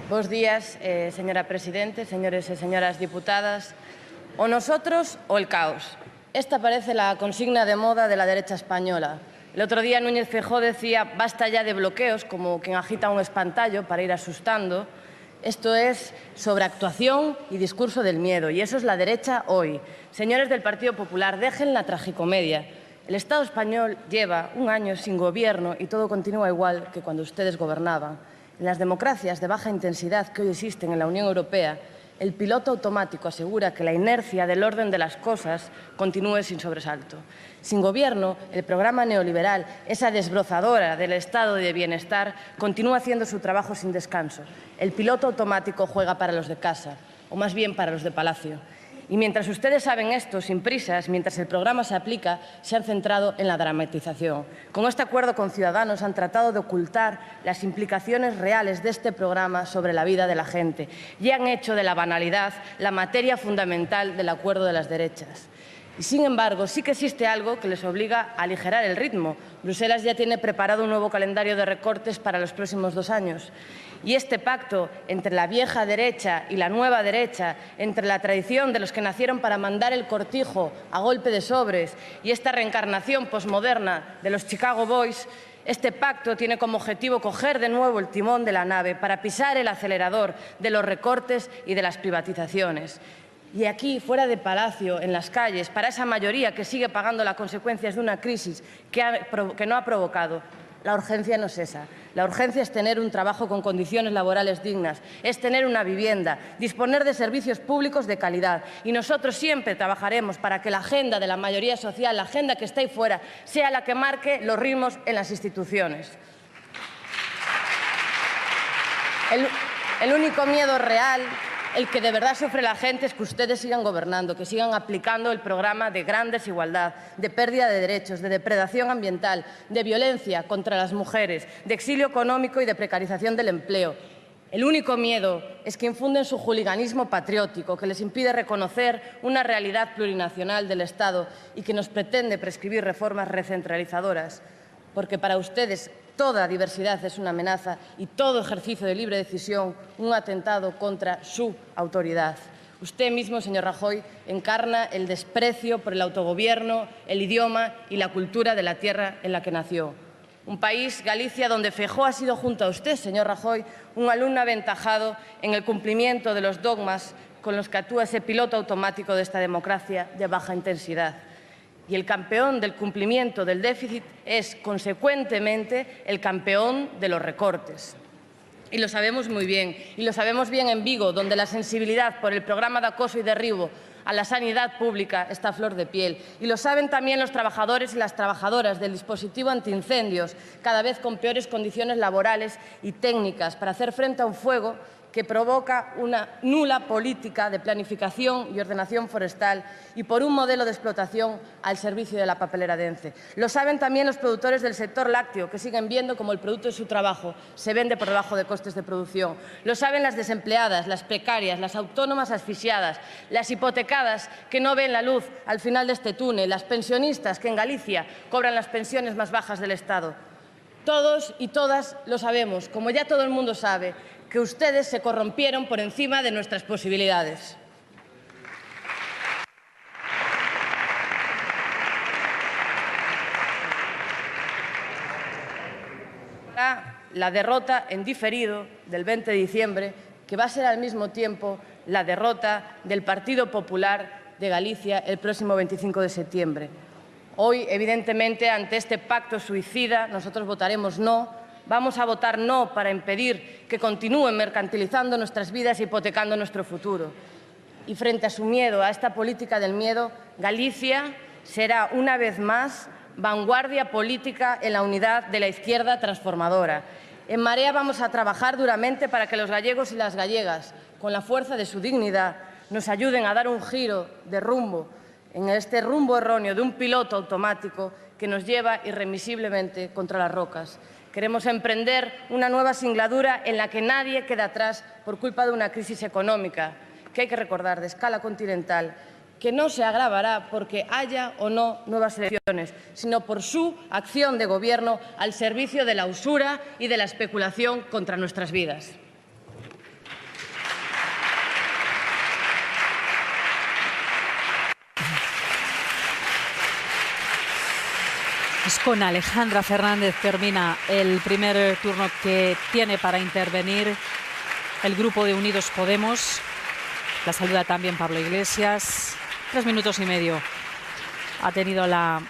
Bos días, señora Presidente, señores y señoras diputadas. O nosotros o el caos. Esta parece la consigna de moda de la derecha española. El otro día Núñez Feijóo decía basta ya de bloqueos, como quien agita un espantallo para ir asustando. Esto es sobreactuación y discurso del miedo, y eso es la derecha hoy. Señores del Partido Popular, dejen la tragicomedia. El Estado español lleva un año sin gobierno y todo continúa igual que cuando ustedes gobernaban. En las democracias de baja intensidad que hoy existen en la Unión Europea, el piloto automático asegura que la inercia del orden de las cosas continúe sin sobresalto. Sin gobierno, el programa neoliberal, esa desbrozadora del estado de bienestar, continúa haciendo su trabajo sin descanso. El piloto automático juega para los de casa, o más bien para los de palacio. Y mientras ustedes saben esto, sin prisas, mientras el programa se aplica, se han centrado en la dramatización. Con este acuerdo con Ciudadanos han tratado de ocultar las implicaciones reales de este programa sobre la vida de la gente y han hecho de la banalidad la materia fundamental del acuerdo de las derechas. Y, sin embargo, sí que existe algo que les obliga a aligerar el ritmo. Bruselas ya tiene preparado un nuevo calendario de recortes para los próximos 2 años. Y este pacto entre la vieja derecha y la nueva derecha, entre la tradición de los que nacieron para mandar el cortijo a golpe de sobres y esta reencarnación posmoderna de los Chicago Boys, este pacto tiene como objetivo coger de nuevo el timón de la nave para pisar el acelerador de los recortes y de las privatizaciones. Y aquí, fuera de Palacio, en las calles, para esa mayoría que sigue pagando las consecuencias de una crisis que no ha provocado, la urgencia no es esa. La urgencia es tener un trabajo con condiciones laborales dignas, es tener una vivienda, disponer de servicios públicos de calidad. Y nosotros siempre trabajaremos para que la agenda de la mayoría social, la agenda que está ahí fuera, sea la que marque los ritmos en las instituciones. El único miedo real, el que de verdad sufre la gente, es que ustedes sigan gobernando, que sigan aplicando el programa de gran desigualdad, de pérdida de derechos, de depredación ambiental, de violencia contra las mujeres, de exilio económico y de precarización del empleo. El único miedo es que infunden su juliganismo patriótico, que les impide reconocer una realidad plurinacional del Estado y que nos pretende prescribir reformas recentralizadoras. Porque para ustedes toda diversidad es una amenaza y todo ejercicio de libre decisión un atentado contra su autoridad. Usted mismo, señor Rajoy, encarna el desprecio por el autogobierno, el idioma y la cultura de la tierra en la que nació. Un país, Galicia, donde Feijóo ha sido junto a usted, señor Rajoy, un alumno aventajado en el cumplimiento de los dogmas con los que actúa ese piloto automático de esta democracia de baja intensidad. Y el campeón del cumplimiento del déficit es, consecuentemente, el campeón de los recortes. Y lo sabemos muy bien. Y lo sabemos bien en Vigo, donde la sensibilidad por el programa de acoso y derribo a la sanidad pública está a flor de piel. Y lo saben también los trabajadores y las trabajadoras del dispositivo antiincendios, cada vez con peores condiciones laborales y técnicas para hacer frente a un fuego que provoca una nula política de planificación y ordenación forestal y por un modelo de explotación al servicio de la papelera de ENCE. Lo saben también los productores del sector lácteo, que siguen viendo cómo el producto de su trabajo se vende por debajo de costes de producción. Lo saben las desempleadas, las precarias, las autónomas asfixiadas, las hipotecadas que no ven la luz al final de este túnel, las pensionistas que en Galicia cobran las pensiones más bajas del Estado. Todos y todas lo sabemos, como ya todo el mundo sabe, que ustedes se corrompieron por encima de nuestras posibilidades. La derrota en diferido del 20 de diciembre, que va a ser al mismo tiempo la derrota del Partido Popular de Galicia el próximo 25 de septiembre. Hoy, evidentemente, ante este pacto suicida, nosotros votaremos no. Vamos a votar no para impedir que continúen mercantilizando nuestras vidas e hipotecando nuestro futuro. Y frente a su miedo, a esta política del miedo, Galicia será una vez más vanguardia política en la unidad de la izquierda transformadora. En Marea vamos a trabajar duramente para que los gallegos y las gallegas, con la fuerza de su dignidad, nos ayuden a dar un giro de rumbo en este rumbo erróneo de un piloto automático que nos lleva irremisiblemente contra las rocas. Queremos emprender una nueva singladura en la que nadie quede atrás por culpa de una crisis económica, que hay que recordar, de escala continental, que no se agravará porque haya o no nuevas elecciones, sino por su acción de gobierno al servicio de la usura y de la especulación contra nuestras vidas. Pues con Alejandra Fernández termina el primer turno que tiene para intervenir el grupo de Unidos Podemos. La saluda también Pablo Iglesias. 3 minutos y medio ha tenido la...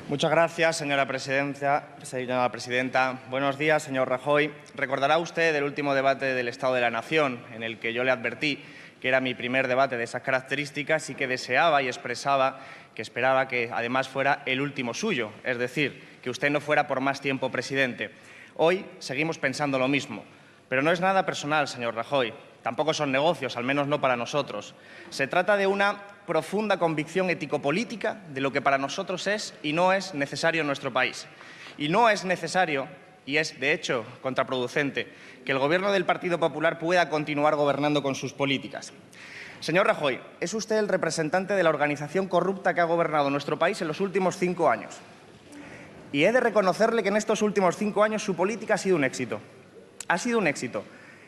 Muchas gracias, señora presidenta. Buenos días, señor Rajoy. Recordará usted el último debate del Estado de la Nación, en el que yo le advertí que era mi primer debate de esas características y que deseaba y expresaba que esperaba que además fuera el último suyo, es decir, que usted no fuera por más tiempo presidente. Hoy seguimos pensando lo mismo, pero no es nada personal, señor Rajoy. Tampoco son negocios, al menos no para nosotros. Se trata de una profunda convicción ético-política de lo que para nosotros es y no es necesario en nuestro país. Y no es necesario, y es de hecho contraproducente, que el Gobierno del Partido Popular pueda continuar gobernando con sus políticas. Señor Rajoy, es usted el representante de la organización corrupta que ha gobernado nuestro país en los últimos 5 años. Y he de reconocerle que en estos últimos 5 años su política ha sido un éxito. Ha sido un éxito.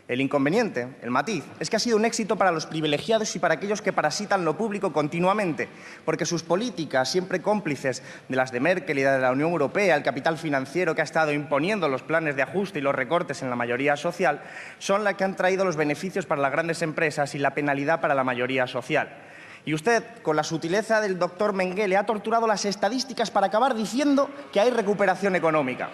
El inconveniente, el matiz, es que ha sido un éxito para los privilegiados y para aquellos que parasitan lo público continuamente, porque sus políticas, siempre cómplices de las de Merkel y de la Unión Europea, el capital financiero que ha estado imponiendo los planes de ajuste y los recortes en la mayoría social, son las que han traído los beneficios para las grandes empresas y la penalidad para la mayoría social. Y usted, con la sutileza del doctor Mengele, ha torturado las estadísticas para acabar diciendo que hay recuperación económica.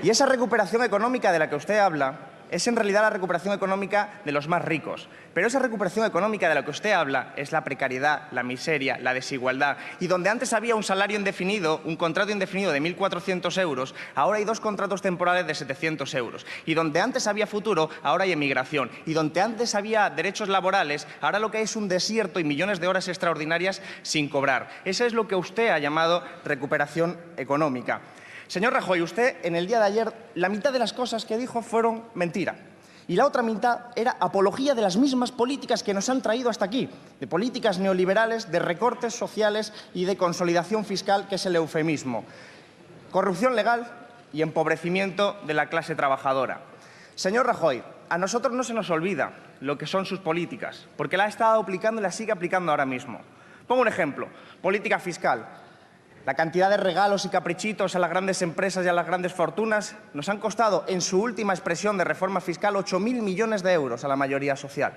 Y esa recuperación económica de la que usted habla es en realidad la recuperación económica de los más ricos. Pero esa recuperación económica de la que usted habla es la precariedad, la miseria, la desigualdad. Y donde antes había un salario indefinido, un contrato indefinido de 1.400 euros, ahora hay 2 contratos temporales de 700 euros. Y donde antes había futuro, ahora hay emigración. Y donde antes había derechos laborales, ahora lo que hay es un desierto y millones de horas extraordinarias sin cobrar. Eso es lo que usted ha llamado recuperación económica. Señor Rajoy, usted en el día de ayer, la mitad de las cosas que dijo fueron mentira. Y la otra mitad era apología de las mismas políticas que nos han traído hasta aquí, de políticas neoliberales, de recortes sociales y de consolidación fiscal, que es el eufemismo. Corrupción legal y empobrecimiento de la clase trabajadora. Señor Rajoy, a nosotros no se nos olvida lo que son sus políticas, porque la ha estado aplicando y la sigue aplicando ahora mismo. Pongo un ejemplo, política fiscal. La cantidad de regalos y caprichitos a las grandes empresas y a las grandes fortunas nos han costado, en su última expresión de reforma fiscal, 8.000 millones de euros a la mayoría social.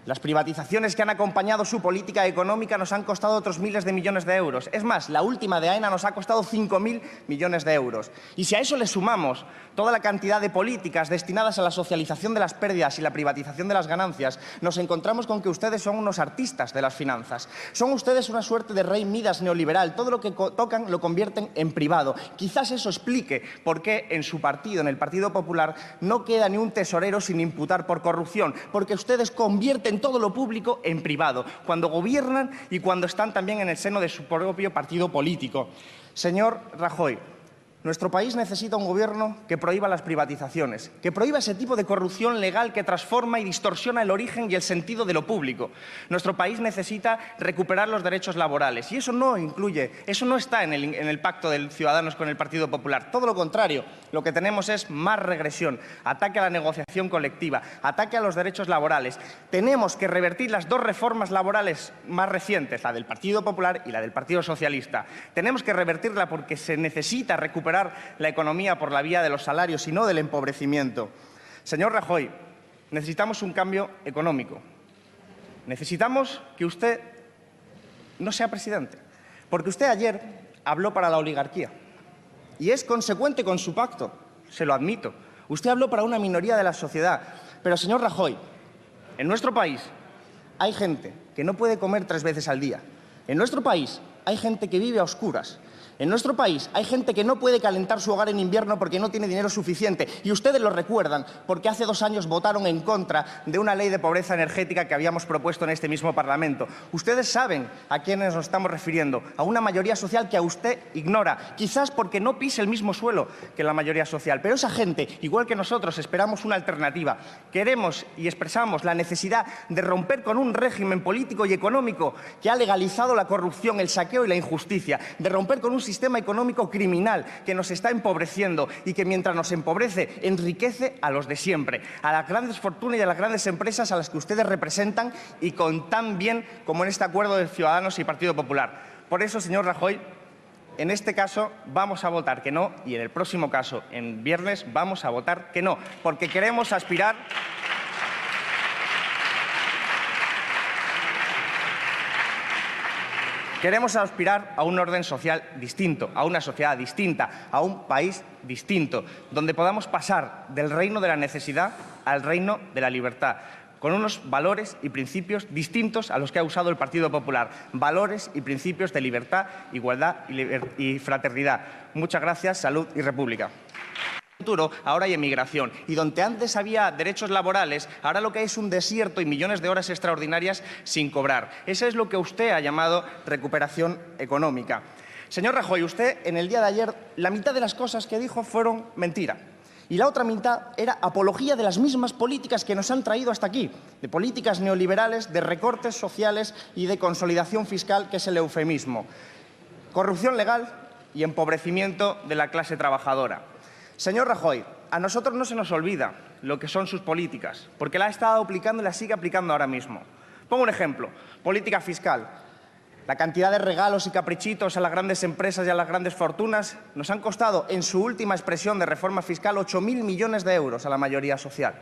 Las privatizaciones que han acompañado su política económica nos han costado otros miles de millones de euros. Es más, la última de AENA nos ha costado 5.000 millones de euros. Y si a eso le sumamos toda la cantidad de políticas destinadas a la socialización de las pérdidas y la privatización de las ganancias, nos encontramos con que ustedes son unos artistas de las finanzas. Son ustedes una suerte de rey Midas neoliberal. Todo lo que tocan lo convierten en privado. Quizás eso explique por qué en su partido, en el Partido Popular, no queda ni un tesorero sin imputar por corrupción. Porque ustedes convierten todo lo público en privado, cuando gobiernan y cuando están también en el seno de su propio partido político. Señor Rajoy, nuestro país necesita un gobierno que prohíba las privatizaciones, que prohíba ese tipo de corrupción legal que transforma y distorsiona el origen y el sentido de lo público. Nuestro país necesita recuperar los derechos laborales y eso no incluye, eso no está en el pacto de Ciudadanos con el Partido Popular. Todo lo contrario, lo que tenemos es más regresión, ataque a la negociación colectiva, ataque a los derechos laborales. Tenemos que revertir las 2 reformas laborales más recientes, la del Partido Popular y la del Partido Socialista. Tenemos que revertirla porque se necesita recuperar la economía por la vía de los salarios y no del empobrecimiento. Señor Rajoy, necesitamos un cambio económico. Necesitamos que usted no sea presidente, porque usted ayer habló para la oligarquía y es consecuente con su pacto, se lo admito. Usted habló para una minoría de la sociedad, pero, señor Rajoy, en nuestro país hay gente que no puede comer 3 veces al día. En nuestro país hay gente que vive a oscuras. En nuestro país hay gente que no puede calentar su hogar en invierno porque no tiene dinero suficiente. Y ustedes lo recuerdan porque hace 2 años votaron en contra de una ley de pobreza energética que habíamos propuesto en este mismo Parlamento. Ustedes saben a quiénes nos estamos refiriendo, a una mayoría social que a usted ignora, quizás porque no pise el mismo suelo que la mayoría social. Pero esa gente, igual que nosotros, esperamos una alternativa. Queremos y expresamos la necesidad de romper con un régimen político y económico que ha legalizado la corrupción, el saqueo y la injusticia, de romper con un sistema económico criminal que nos está empobreciendo y que, mientras nos empobrece, enriquece a los de siempre, a las grandes fortunas y a las grandes empresas a las que ustedes representan y con tan bien como en este acuerdo de Ciudadanos y Partido Popular. Por eso, señor Rajoy, en este caso vamos a votar que no y en el próximo caso, en viernes, vamos a votar que no, porque queremos aspirar a un orden social distinto, a una sociedad distinta, a un país distinto, donde podamos pasar del reino de la necesidad al reino de la libertad, con unos valores y principios distintos a los que ha usado el Partido Popular. Valores y principios de libertad, igualdad y fraternidad. Muchas gracias, salud y república. Ahora hay emigración, y donde antes había derechos laborales, ahora lo que hay es un desierto y millones de horas extraordinarias sin cobrar. Eso es lo que usted ha llamado recuperación económica. Señor Rajoy, usted en el día de ayer, la mitad de las cosas que dijo fueron mentira. Y la otra mitad era apología de las mismas políticas que nos han traído hasta aquí, de políticas neoliberales, de recortes sociales y de consolidación fiscal, que es el eufemismo. Corrupción legal y empobrecimiento de la clase trabajadora. Señor Rajoy, a nosotros no se nos olvida lo que son sus políticas, porque la ha estado aplicando y la sigue aplicando ahora mismo. Pongo un ejemplo, política fiscal. La cantidad de regalos y caprichitos a las grandes empresas y a las grandes fortunas nos han costado, en su última expresión de reforma fiscal, 8.000 millones de euros a la mayoría social.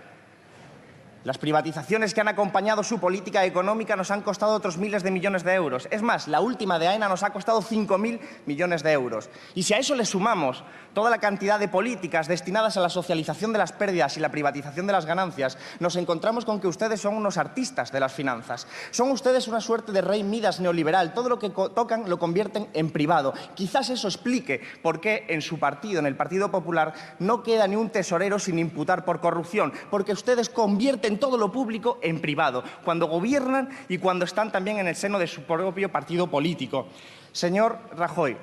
Las privatizaciones que han acompañado su política económica nos han costado otros miles de millones de euros. Es más, la última de AENA nos ha costado 5.000 millones de euros. Y si a eso le sumamos toda la cantidad de políticas destinadas a la socialización de las pérdidas y la privatización de las ganancias, nos encontramos con que ustedes son unos artistas de las finanzas. Son ustedes una suerte de rey Midas neoliberal. Todo lo que tocan lo convierten en privado. Quizás eso explique por qué en su partido, en el Partido Popular, no queda ni un tesorero sin imputar por corrupción, porque ustedes convierten todo lo público en privado, cuando gobiernan y cuando están también en el seno de su propio partido político. Señor Rajoy,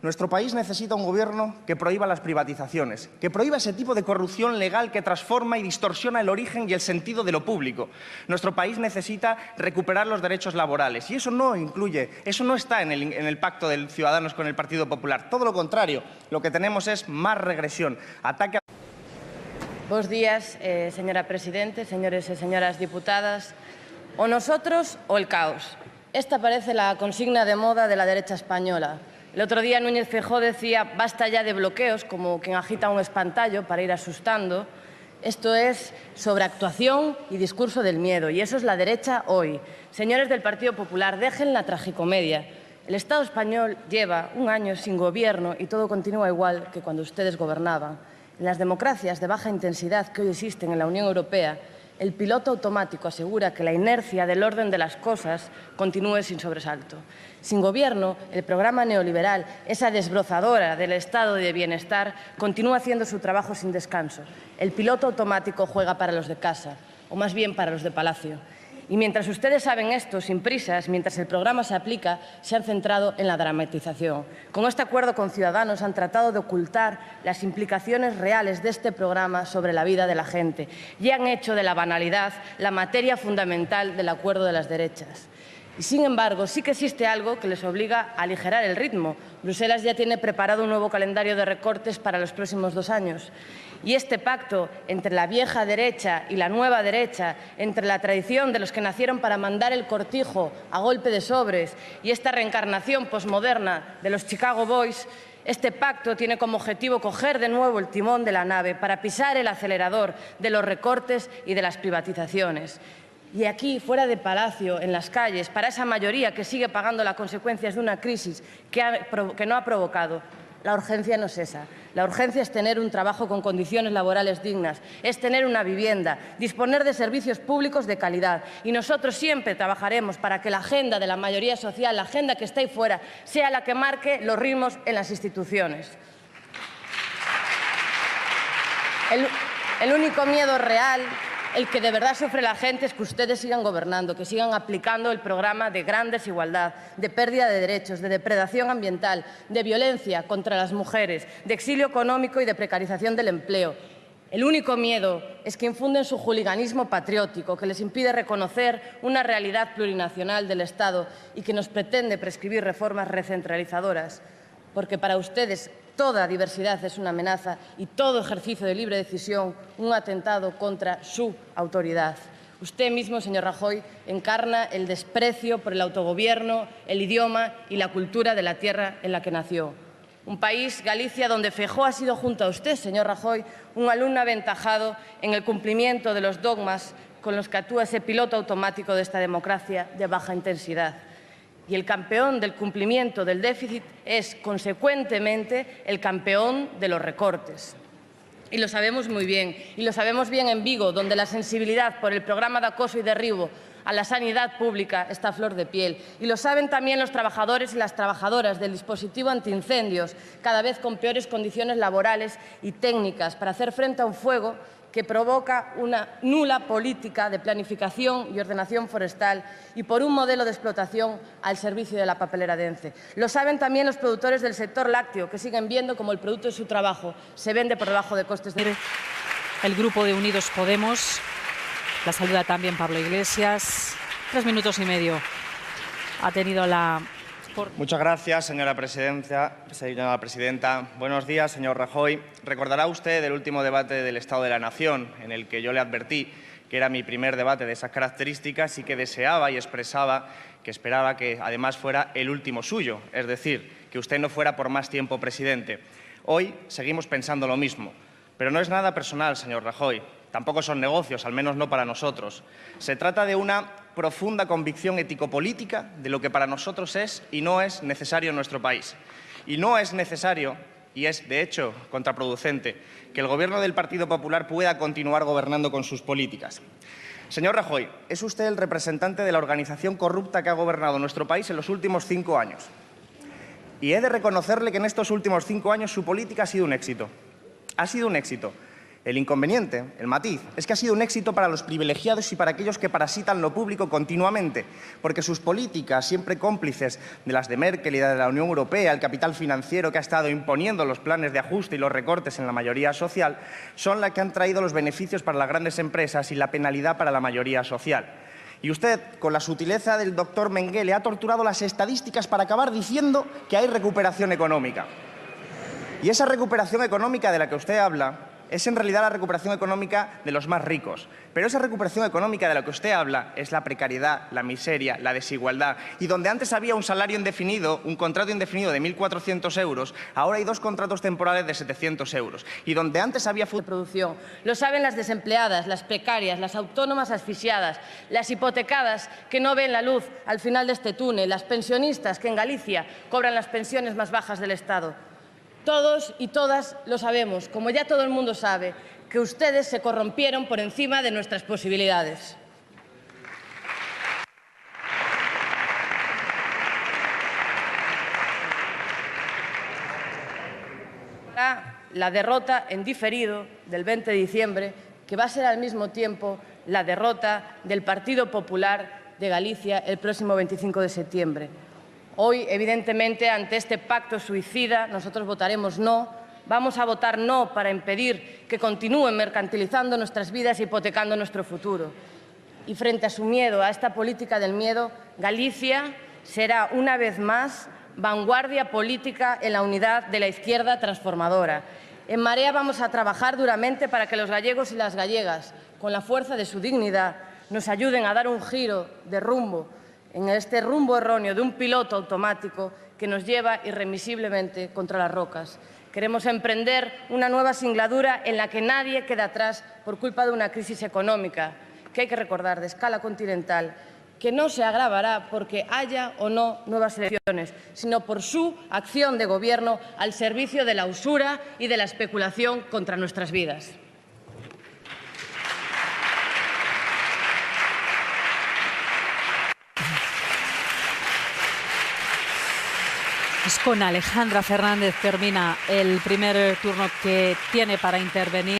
nuestro país necesita un gobierno que prohíba las privatizaciones, que prohíba ese tipo de corrupción legal que transforma y distorsiona el origen y el sentido de lo público. Nuestro país necesita recuperar los derechos laborales y eso no está en el pacto de Ciudadanos con el Partido Popular. Todo lo contrario, lo que tenemos es más regresión, ataque a... Bos días, señora Presidente, señores y señoras diputadas. O nosotros o el caos. Esta parece la consigna de moda de la derecha española. El otro día Núñez Feijóo decía basta ya de bloqueos, como quien agita un espantallo para ir asustando. Esto es sobreactuación y discurso del miedo, y eso es la derecha hoy. Señores del Partido Popular, dejen la tragicomedia. El Estado español lleva un año sin gobierno y todo continúa igual que cuando ustedes gobernaban. En las democracias de baja intensidad que hoy existen en la Unión Europea, el piloto automático asegura que la inercia del orden de las cosas continúe sin sobresalto. Sin gobierno, el programa neoliberal, esa desbrozadora del estado de bienestar, continúa haciendo su trabajo sin descanso. El piloto automático juega para los de casa, o más bien para los de palacio. Y mientras ustedes saben esto, sin prisas, mientras el programa se aplica, se han centrado en la dramatización. Con este acuerdo con Ciudadanos han tratado de ocultar las implicaciones reales de este programa sobre la vida de la gente y han hecho de la banalidad la materia fundamental del acuerdo de las derechas. Y, sin embargo, sí que existe algo que les obliga a aligerar el ritmo. Bruselas ya tiene preparado un nuevo calendario de recortes para los próximos 2 años. Y este pacto entre la vieja derecha y la nueva derecha, entre la tradición de los que nacieron para mandar el cortijo a golpe de sobres y esta reencarnación posmoderna de los Chicago Boys, este pacto tiene como objetivo coger de nuevo el timón de la nave para pisar el acelerador de los recortes y de las privatizaciones. Y aquí, fuera de Palacio, en las calles, para esa mayoría que sigue pagando las consecuencias de una crisis que no ha provocado, la urgencia no es esa. La urgencia es tener un trabajo con condiciones laborales dignas, es tener una vivienda, disponer de servicios públicos de calidad. Y nosotros siempre trabajaremos para que la agenda de la mayoría social, la agenda que está ahí fuera, sea la que marque los ritmos en las instituciones. El único miedo real, el que de verdad sufre la gente, es que ustedes sigan gobernando, que sigan aplicando el programa de gran desigualdad, de pérdida de derechos, de depredación ambiental, de violencia contra las mujeres, de exilio económico y de precarización del empleo. El único miedo es que infunden su juliganismo patriótico, que les impide reconocer una realidad plurinacional del Estado y que nos pretende prescribir reformas recentralizadoras. Porque para ustedes toda diversidad es una amenaza y todo ejercicio de libre decisión un atentado contra su autoridad. Usted mismo, señor Rajoy, encarna el desprecio por el autogobierno, el idioma y la cultura de la tierra en la que nació. Un país, Galicia, donde Feijóo ha sido junto a usted, señor Rajoy, un alumno aventajado en el cumplimiento de los dogmas con los que actúa ese piloto automático de esta democracia de baja intensidad. Y el campeón del cumplimiento del déficit es, consecuentemente, el campeón de los recortes. Y lo sabemos muy bien. Y lo sabemos bien en Vigo, donde la sensibilidad por el programa de acoso y derribo a la sanidad pública está a flor de piel. Y lo saben también los trabajadores y las trabajadoras del dispositivo antiincendios, cada vez con peores condiciones laborales y técnicas para hacer frente a un fuego que provoca una nula política de planificación y ordenación forestal y por un modelo de explotación al servicio de la papelera de ENCE. Lo saben también los productores del sector lácteo, que siguen viendo como el producto de su trabajo se vende por debajo de costes de... El grupo de Unidos Podemos, la saluda también Pablo Iglesias. 3 minutos y medio ha tenido la... Muchas gracias, señora presidenta. Buenos días, señor Rajoy. Recordará usted el último debate del Estado de la Nación, en el que yo le advertí que era mi primer debate de esas características y que deseaba y expresaba que esperaba que además fuera el último suyo, es decir, que usted no fuera por más tiempo presidente. Hoy seguimos pensando lo mismo, pero no es nada personal, señor Rajoy. Tampoco son negocios, al menos no para nosotros. Se trata de una profunda convicción ético-política de lo que para nosotros es y no es necesario en nuestro país. Y no es necesario, y es de hecho contraproducente, que el Gobierno del Partido Popular pueda continuar gobernando con sus políticas. Señor Rajoy, es usted el representante de la organización corrupta que ha gobernado nuestro país en los últimos 5 años. Y he de reconocerle que en estos últimos 5 años su política ha sido un éxito. Ha sido un éxito. El inconveniente, el matiz, es que ha sido un éxito para los privilegiados y para aquellos que parasitan lo público continuamente, porque sus políticas, siempre cómplices de las de Merkel y de la Unión Europea, el capital financiero que ha estado imponiendo los planes de ajuste y los recortes en la mayoría social, son las que han traído los beneficios para las grandes empresas y la penalidad para la mayoría social. Y usted, con la sutileza del doctor Mengele, ha torturado las estadísticas para acabar diciendo que hay recuperación económica. Y esa recuperación económica de la que usted habla es en realidad la recuperación económica de los más ricos. Pero esa recuperación económica de la que usted habla es la precariedad, la miseria, la desigualdad. Y donde antes había un salario indefinido, un contrato indefinido de 1.400 euros, ahora hay 2 contratos temporales de 700 euros. Y donde antes había... de producción. Lo saben las desempleadas, las precarias, las autónomas asfixiadas, las hipotecadas que no ven la luz al final de este túnel, las pensionistas que en Galicia cobran las pensiones más bajas del Estado. Todos y todas lo sabemos, como ya todo el mundo sabe, que ustedes se corrompieron por encima de nuestras posibilidades. La derrota en diferido del 20 de diciembre, que va a ser al mismo tiempo la derrota del Partido Popular de Galicia el próximo 25 de septiembre. Hoy, evidentemente, ante este pacto suicida, nosotros votaremos no. Vamos a votar no para impedir que continúen mercantilizando nuestras vidas e hipotecando nuestro futuro. Y frente a su miedo, a esta política del miedo, Galicia será una vez más vanguardia política en la unidad de la izquierda transformadora. En Marea vamos a trabajar duramente para que los gallegos y las gallegas, con la fuerza de su dignidad, nos ayuden a dar un giro de rumbo en este rumbo erróneo de un piloto automático que nos lleva irremisiblemente contra las rocas. Queremos emprender una nueva singladura en la que nadie quede atrás por culpa de una crisis económica que hay que recordar de escala continental, que no se agravará porque haya o no nuevas elecciones, sino por su acción de gobierno al servicio de la usura y de la especulación contra nuestras vidas. Con Alejandra Fernández termina el primer turno que tiene para intervenir.